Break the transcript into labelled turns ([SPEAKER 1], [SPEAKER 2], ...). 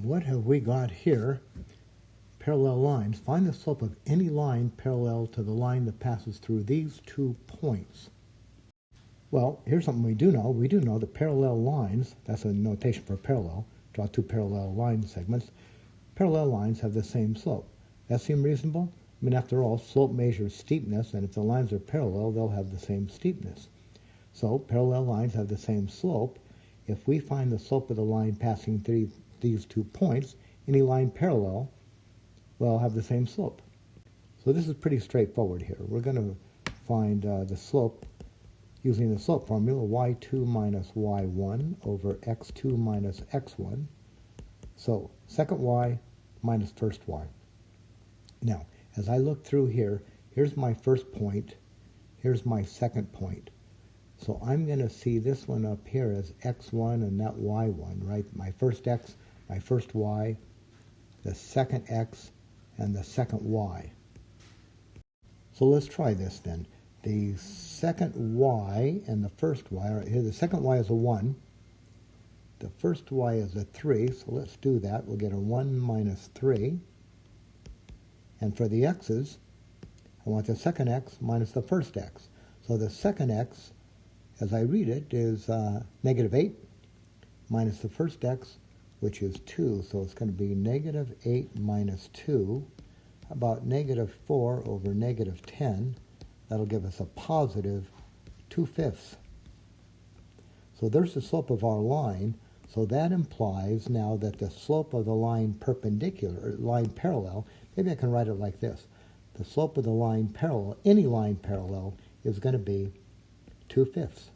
[SPEAKER 1] what have we got here? Parallel lines. Find the slope of any line parallel to the line that passes through these 2 points. Well, here's something we do know. We do know that parallel lines, that's a notation for parallel, draw 2 parallel line segments, parallel lines have the same slope. That seem reasonable? I mean, after all, slope measures steepness, and if the lines are parallel, they'll have the same steepness. So, parallel lines have the same slope. If we find the slope of the line passing through these 2 points, any line parallel will have the same slope. So this is pretty straightforward here. We're going to find the slope using the slope formula, y2 minus y1 over x2 minus x1. So second y minus first y. Now, as I look through here, here's my first point, here's my second point. So I'm going to see this one up here as x1 and that y1, right? My first x, my first y, the second x, and the second y. So let's try this then. The second y and the first y, right here, the second y is a 1. The first y is a 3, so let's do that. We'll get a 1 minus 3. And for the x's, I want the second x minus the first x. So the second x, as I read it, is negative 8 minus the first x, which is 2. So it's going to be negative 8 minus 2, about negative 4 over negative 10. That'll give us a positive 2/5. So there's the slope of our line. So that implies now that the slope of the line perpendicular, or line parallel, maybe I can write it like this. The slope of the line parallel, any line parallel, is going to be 2/5.